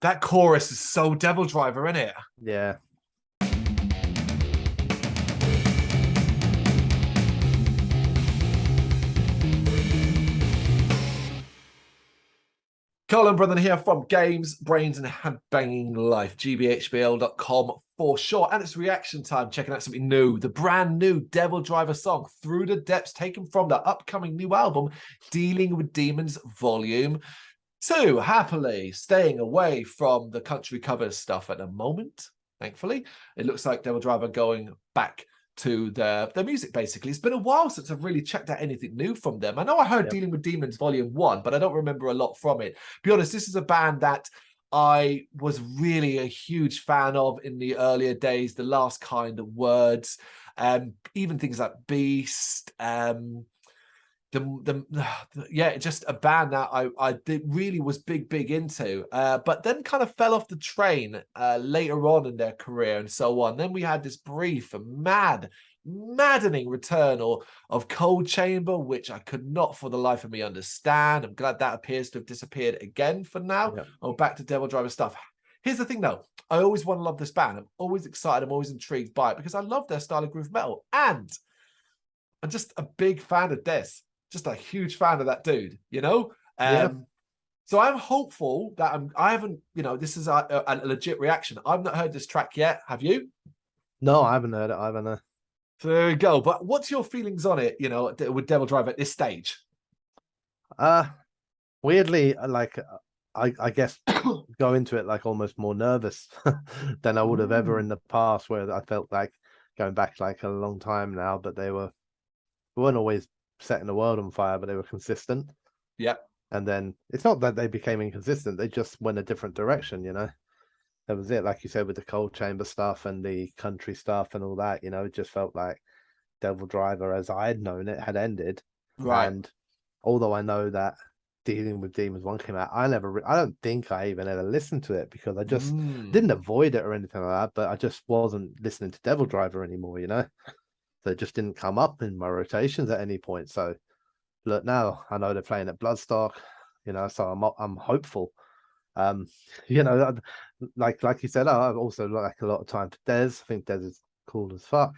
That chorus is so Devildriver, isn't it? Yeah. Colin Brother here from Games, Brains and Head-Banging Life, gbhbl.com for short. And it's reaction time, checking out something new. The brand new Devildriver song, Through the Depths, taken from the upcoming new album, Dealing with Demons Volume 2. Happily staying away from the country cover stuff at the moment, thankfully. It looks like Devildriver going back to their music, basically. It's been a while since I've really checked out anything new from them. I know I heard Dealing with Demons Volume 1, but I don't remember a lot from it. To be honest, this is a band that I was really a huge fan of in the earlier days, the last kind of words, even things like Beast, just a band that I really was big into, but then kind of fell off the train later on in their career and so on. Then we had this brief and maddening return of Cold Chamber, which I could not for the life of me understand. I'm glad that appears to have disappeared again for now. Oh, back to Devildriver stuff. Here's the thing though, I always want to love this band. I'm always excited, I'm always intrigued by it because I love their style of groove metal, and I'm just a big fan of this. Just a huge fan of that dude, you know? So I'm hopeful that I haven't, you know, this is a legit reaction. I've not heard this track yet. Have you? No, I haven't heard it either. No. So there we go. But what's your feelings on it, you know, with Devildriver at this stage? Weirdly, like, I guess go into it like almost more nervous than I would have ever in the past, where I felt like going back like a long time now, but they weren't always setting the world on fire, but they were consistent. Yeah. And then it's not that they became inconsistent, they just went a different direction, you know. That was it, like you said, with the Cold Chamber stuff and the country stuff and all that, you know. It just felt like Devildriver as I had known it had ended. Right. And although I know that Dealing with Demons 1 came out, I don't think I even ever listened to it, because I just didn't avoid it or anything like that, but I just wasn't listening to Devildriver anymore, you know. So it just didn't come up in my rotations at any point. So look, now I know they're playing at Bloodstock, you know, so I'm hopeful. You know, like you said, I've also like a lot of time for Des. I think Des is cool as fuck.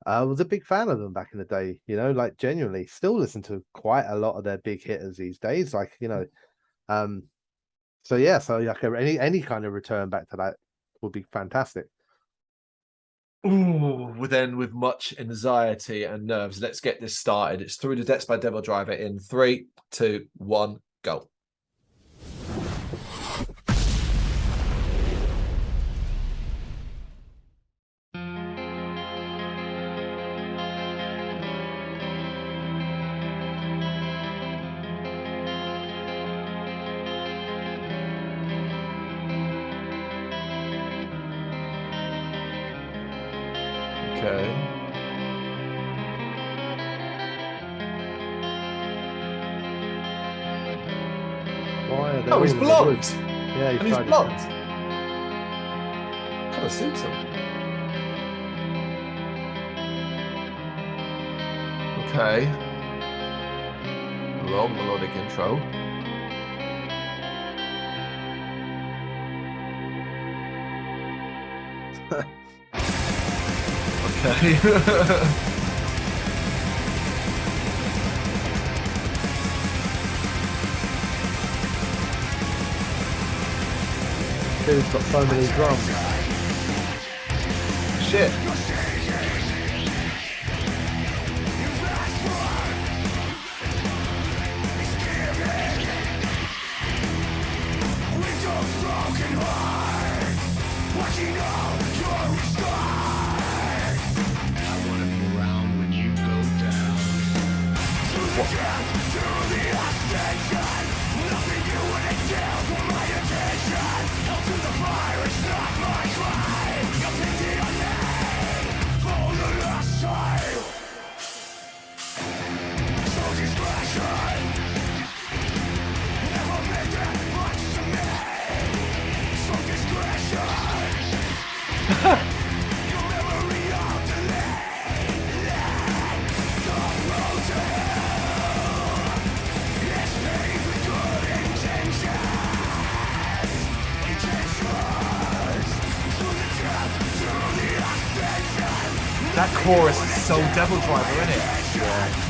I was a big fan of them back in the day, you know, like genuinely still listen to quite a lot of their big hitters these days. Like, you know, so yeah, so like any kind of return back to that would be fantastic. Ooh, with much anxiety and nerves, let's get this started. It's Through the Depths by Devildriver in 3, 2, 1, go. Okay. Oh, he's blonde. Yeah, he's blonde. Kind of suits him. Okay. Long melodic intro. Okay. Dude's got so many drums. Shit. That chorus is so Devil Driver, isn't it? Yeah.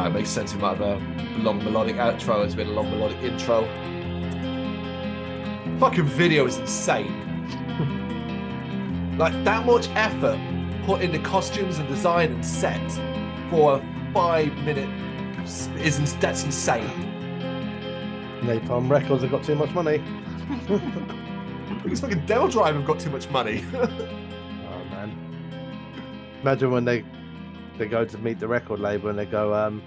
It makes sense. It might have a long melodic outro. It's been a long melodic intro. Fucking video is insane. Like, that much effort put into costumes and design and set for a 5-minute that's insane. Napalm Records have got too much money. Because fucking Devildriver have got too much money. Oh man. Imagine when they go to meet the record label and they go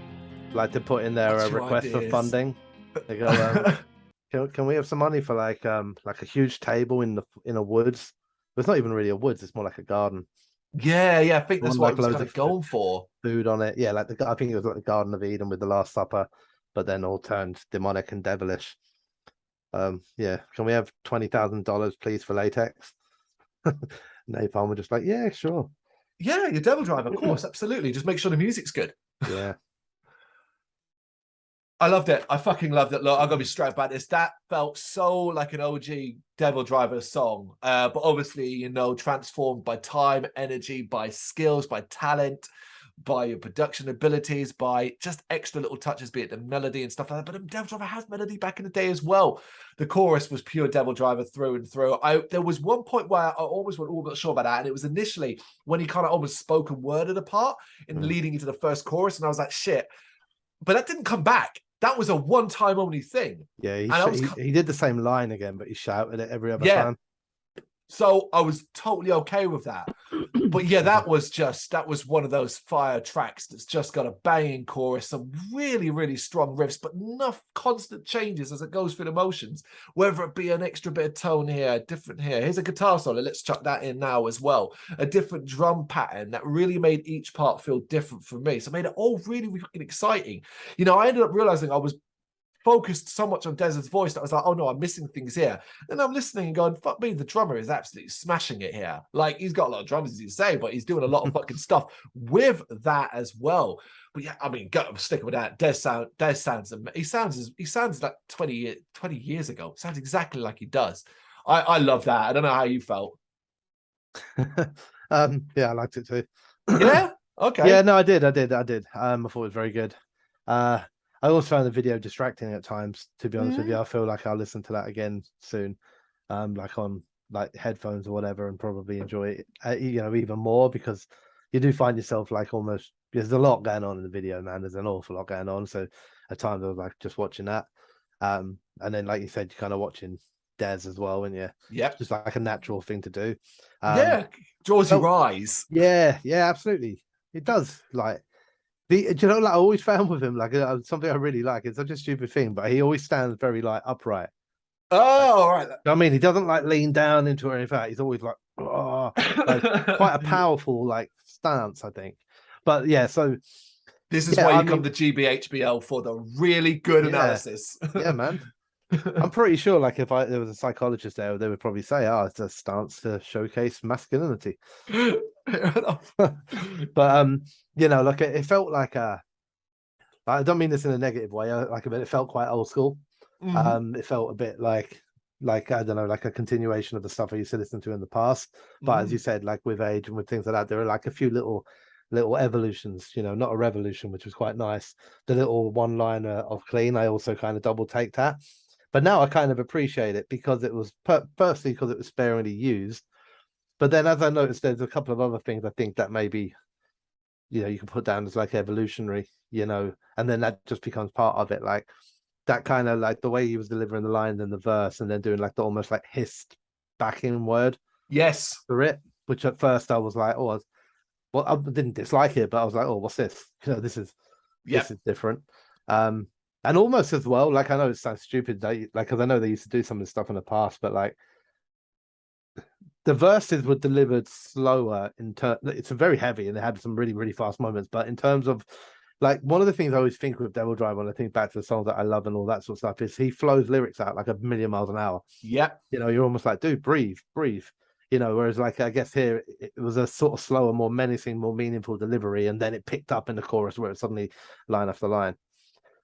like to put in their request for funding. They go can we have some money for like a huge table in a woods? But it's not even really a woods, it's more like a garden. Yeah, I think that's what Like I was kind of going for. Food on it. Yeah, like I think it was like the Garden of Eden with the Last Supper, but then all turned demonic and devilish. Yeah, can we have $20,000 please for latex? Napalm were just like, yeah, sure. Yeah, your Devildriver, of course, absolutely. Just make sure the music's good. Yeah. I loved it. I fucking loved it. Look, I've got to be straight about this. That felt so like an OG Devildriver song. But obviously, you know, transformed by time, energy, by skills, by talent, by your production abilities, by just extra little touches, be it the melody and stuff like that. But Devildriver has melody back in the day as well. The chorus was pure Devildriver through and through. There was one point where I almost wasn't all sure about that, and it was initially when he kind of almost spoken worded apart in leading into the first chorus, and I was like, shit. But that didn't come back. That was a one-time only thing. Yeah, he did the same line again, but he shouted it every other time. So I was totally okay with that. But yeah, that was one of those fire tracks that's just got a banging chorus, some really, really strong riffs, but enough constant changes as it goes through the motions, whether it be an extra bit of tone here, different here. Here's a guitar solo. Let's chuck that in now as well. A different drum pattern that really made each part feel different for me. So it made it all really, really exciting. You know, I ended up realizing I was focused so much on Des's voice that I was like, oh no, I'm missing things here. Then I'm listening and going, fuck me, the drummer is absolutely smashing it here. Like, he's got a lot of drums, as you say, but he's doing a lot of fucking stuff with that as well. But yeah, I mean, sticking with that, Des sounds, he sounds like 20 years ago. Sounds exactly like he does. I love that. I don't know how you felt. Yeah, I liked it too. Yeah? Okay. Yeah, no, I did. I thought it was very good. I also found the video distracting at times, to be honest with you. I feel like I'll listen to that again soon, like on like headphones or whatever, and probably enjoy it, you know, even more, because you do find yourself like almost, there's a lot going on in the video, man. There's an awful lot going on. So at times I was like just watching that. And then, like you said, you're kind of watching Des as well, and yeah, Yep. it's just like a natural thing to do. Yeah, draws your so- eyes. Yeah, absolutely. It does. Like do you know, like I always found with him, like something I really like. It's such a stupid thing, but he always stands very like upright. Oh, all right. I mean, he doesn't like lean down into or anything. He's always like, oh, like quite a powerful like stance, I think. But yeah, so This is yeah, why I you come to GBHBL for the really good analysis. Yeah, man. I'm pretty sure, like, if there was a psychologist there, they would probably say, "Oh, it's a stance to showcase masculinity." But you know, like it felt like I don't mean this in a negative way. Like a bit, it felt quite old school. It felt a bit like I don't know, like a continuation of the stuff I used to listen to in the past. But as you said, like with age and with things like that, there are like a few little evolutions. You know, not a revolution, which was quite nice. The little one-liner of clean, I also kind of double take that. But now I kind of appreciate it because it was firstly because it was sparingly used. But then, as I noticed, there's a couple of other things I think that maybe, you know, you can put down as like evolutionary, you know, and then that just becomes part of it. Like that kind of like the way he was delivering the line in the verse and then doing like the almost like hissed backing word. Yes. For it, which at first I was like, oh, well, I didn't dislike it, but I was like, oh, what's this? You know, this is different. And almost as well, like I know it sounds stupid, like because I know they used to do some of this stuff in the past, but like the verses were delivered slower in turn. It's very heavy and they had some really, really fast moments. But in terms of like one of the things I always think with Devildriver when I think back to the songs that I love and all that sort of stuff is he flows lyrics out like a million miles an hour. Yep. You know, you're almost like, dude, breathe. You know, whereas like I guess here it was a sort of slower, more menacing, more meaningful delivery, and then it picked up in the chorus where it suddenly line after line.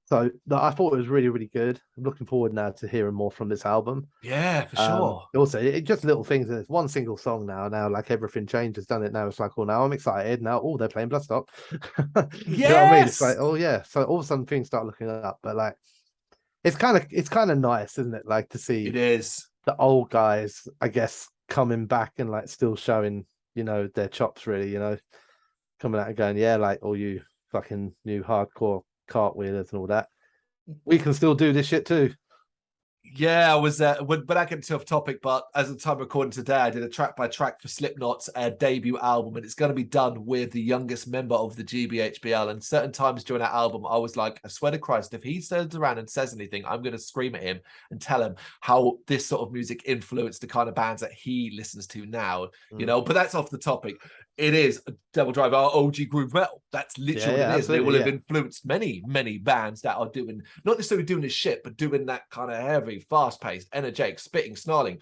So I thought it was really, really good. I'm looking forward now to hearing more from this album. Yeah, for sure. Also, it just little things. It's one single song now. Now, like everything changes, done it now. It's like, oh, now I'm excited. Now, oh, they're playing Bloodstock. You know what I mean? It's like, oh yeah. So all of a sudden things start looking up. But like, it's kind of nice, isn't it? Like to see It is the old guys, I guess, coming back and like still showing, you know, their chops. Really, you know, coming out and going, yeah, like all you fucking new hardcore cartwheelers and all that. We can still do this shit too. Yeah, I was but I get to off topic, but as of time recording today, I did a track by track for Slipknot's debut album, and it's going to be done with the youngest member of the GBHBL. And certain times during that album, I was like, I swear to Christ, if he turns around and says anything, I'm going to scream at him and tell him how this sort of music influenced the kind of bands that he listens to now, you know. But that's off the topic. It is Devildriver, our OG groove metal. That's literally what it is. They will have influenced many, many bands that are doing, not necessarily doing this shit, but doing that kind of heavy, fast-paced, energetic, spitting, snarling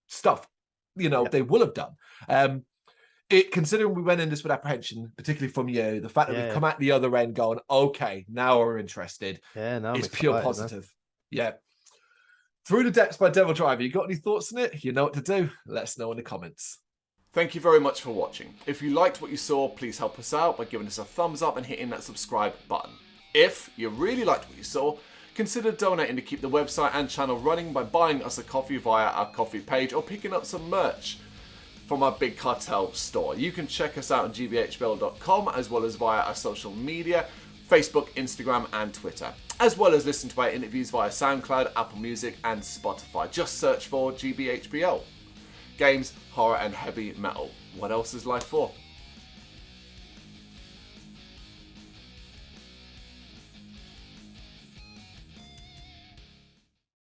stuff. You know, they will have done. Considering we went in this with apprehension, particularly from you, the fact that we've come out the other end going, okay, now we're interested. Yeah, no, it's pure positive. Man. Yeah. Through the Depths by Devildriver. You got any thoughts on it? You know what to do. Let us know in the comments. Thank you very much for watching. If you liked what you saw, please help us out by giving us a thumbs up and hitting that subscribe button. If you really liked what you saw, consider donating to keep the website and channel running by buying us a coffee via our coffee page or picking up some merch from our Big Cartel store. You can check us out on gbhbl.com as well as via our social media, Facebook, Instagram and Twitter, as well as listen to our interviews via SoundCloud, Apple Music and Spotify. Just search for GBHBL. Games, horror and heavy metal. What else is life for?